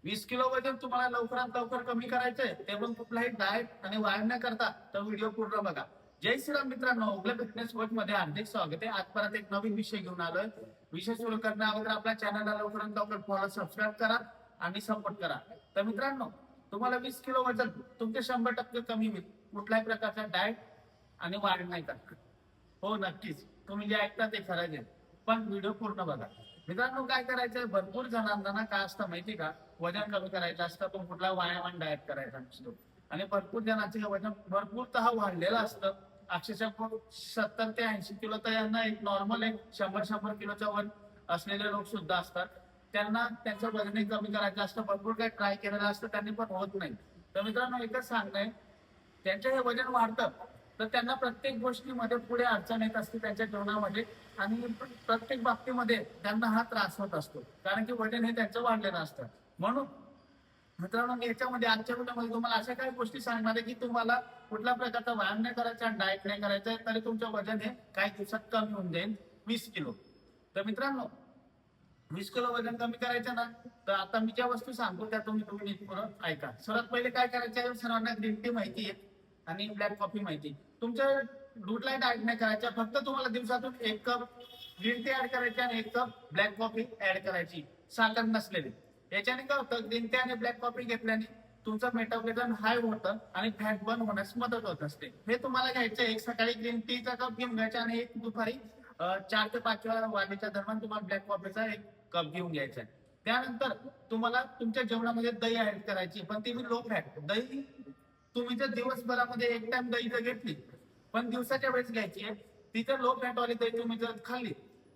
20 kilo वजन तुम्हाला लवकरात लवकर कमी करायचंय, ते पण कुठलाही डाएट आणि व्यायाम न करता, तर व्हिडिओ पूर्ण बघा. जय श्रीराम मित्रांनो, उगले फिटनेस कोच मध्ये हार्दिक स्वागत आहे. आज परत एक नवीन विषय घेऊन आलोय. विषय सुरू करण्या अगोदर आपल्या चॅनलला लवकरात लवकर फॉलो सबस्क्राईब करा आणि सपोर्ट करा. तर मित्रांनो, तुम्हाला 20 किलो वजन तुमचे 100% कमी होईल कुठल्याही प्रकारचा डाएट आणि व्यायाम नाही करता. हो नक्कीच, तुम्ही जे ऐकता ते खरंच आहे, पण व्हिडिओ पूर्ण बघा. मित्रांनो, काय करायचंय, भरपूर जणांना काय असतं माहिती का, वजन कमी करायचं असतं पण कुठला व्यायाम आणि डाएट करायचा नसतो. आणि भरपूर जणांचे वजन भरपूर तहा वाढलेलं असतं. अक्षरशः 70 ते 80 किलो तर यांना एक नॉर्मल एक 100 किलोच्या वर असलेले लोक सुद्धा असतात. त्यांना त्यांचं वजन कमी करायचं असतं, भरपूर काही ट्राय केलेलं असतं, त्यांनी पण होत नाही. तर मित्रांनो, एकच सांगणं, त्यांचं हे वजन वाढतं तर त्यांना प्रत्येक गोष्टीमध्ये पुढे अडचण येत असते त्यांच्या जीवनामध्ये. आणि प्रत्येक बाबतीमध्ये त्यांना हा त्रास होत असतो, कारण की वजन हे त्यांचं वाढलेलं असतं. म्हणून मित्रांनो, मी याच्यामध्ये आजच्या व्हिडिओमध्ये तुम्हाला अशा काही गोष्टी सांगणार आहे की तुम्हाला कुठल्या प्रकारचा व्यायाम नाही करायचा, डाएट नाही करायचा, तरी तुमचं वजन हे काही दिवसात कमी होऊन जाईल 20 किलो. तर मित्रांनो, 20 किलो वजन कमी करायचं ना, तर आता मी ज्या वस्तू सांगतो त्या तुम्ही नीट ऐका. सर्वात पहिले काय करायचं, सर्वांना ग्रीन टी माहिती आहे आणि ब्लॅक कॉफी माहिती. तुमच्या दूधला डाएट नाही करायचा, फक्त तुम्हाला दिवसातून 1 कप ग्रीन टी ऍड करायची आणि 1 कप ब्लॅक कॉफी ऍड करायची, साखर नसलेली. याच्याने काय होतं, ग्रीन टी आणि ब्लॅक कॉफी घेतल्याने तुमचं मेटाबॉलिझम हाय होतं आणि फॅट बर्न होण्यास मदत होत असते. हे तुम्हाला घ्यायचं, एक सकाळी ग्रीन टीचा कप घेऊन घ्यायचा आणि एक दुपारी 4 ते 5 वाजेच्या दरम्यान तुम्हाला ब्लॅक कॉफीचा 1 कप घेऊन घ्यायचा. त्यानंतर तुम्हाला तुमच्या जेवणामध्ये दही ऍड करायची, पण ती लो फॅट दही. तुम्ही जर दिवसभरामध्ये एक टाइम दही जर घेतली, पण दिवसाच्या वेळेस घ्यायची आहे, ती जर लो फॅट वाली दही तुम्ही जर खाल्ली,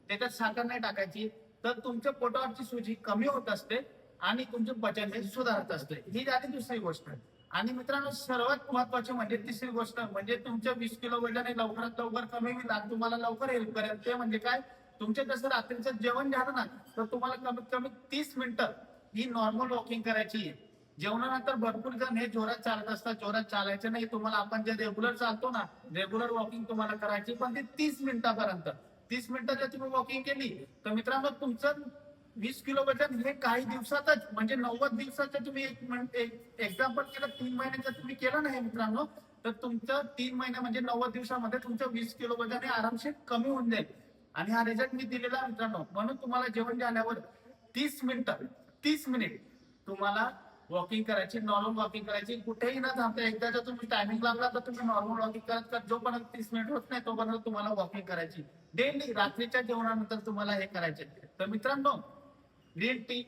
त्याच्यात साखर नाही टाकायची, तर तुमच्या पोटावरची सूजी कमी होत असते आणि तुमचे पचन हे सुधारत असते. ही झाली दुसरी गोष्ट. आणि मित्रांनो, सर्वात महत्वाची म्हणजे तिसरी गोष्ट, म्हणजे तुमच्या 20 किलो वजन हे लवकरात लवकर कमी होईल आणि तुम्हाला लवकर हेल्प करेल. ते म्हणजे काय, तुमचे जसं रात्रीचं जेवण झालं ना, तर तुम्हाला कमीत कमी 30 मिनिटं ही नॉर्मल वॉकिंग करायची आहे. जेवणानंतर भरपूर जण हे जोरात चालत असतात, जोरात चालायचं नाही. तुम्हाला आपण जे रेग्युलर चालतो ना, रेग्युलर वॉकिंग तुम्हाला करायची, पण ती 30 मिनिटापर्यंत. 30 मिनिटं जर तुम्ही वॉकिंग केली, तर मित्रांनो, तुमचं 20 किलो वजन हे काही दिवसातच, म्हणजे 90 दिवसाचं तुम्ही एक एक्झाम्पल केलं, 3 महिन्याचं तुम्ही केलं ना हे मित्रांनो, तर तुमचं 3 महिने म्हणजे 90 दिवसामध्ये तुमचं 20 किलो वजन हे आरामशीर कमी होऊन जाईल. आणि हा रिझल्ट मी दिलेला मित्रांनो. म्हणून तुम्हाला जेवण झाल्यावर 30 मिनिट तुम्हाला वॉकिंग करायची, नॉर्मल वॉकिंग करायची, कुठेही न थांबता. एकदा जर तुम्ही टायमिंग लागला तर तुम्ही नॉर्मल वॉकिंग करत जोपर्यंत 30 मिनिट होत नाही तोपर्यंत तुम्हाला वॉकिंग करायची. डेली रात्रीच्या जेवणानंतर तुम्हाला हे करायचे. तर मित्रांनो, ग्रीन टी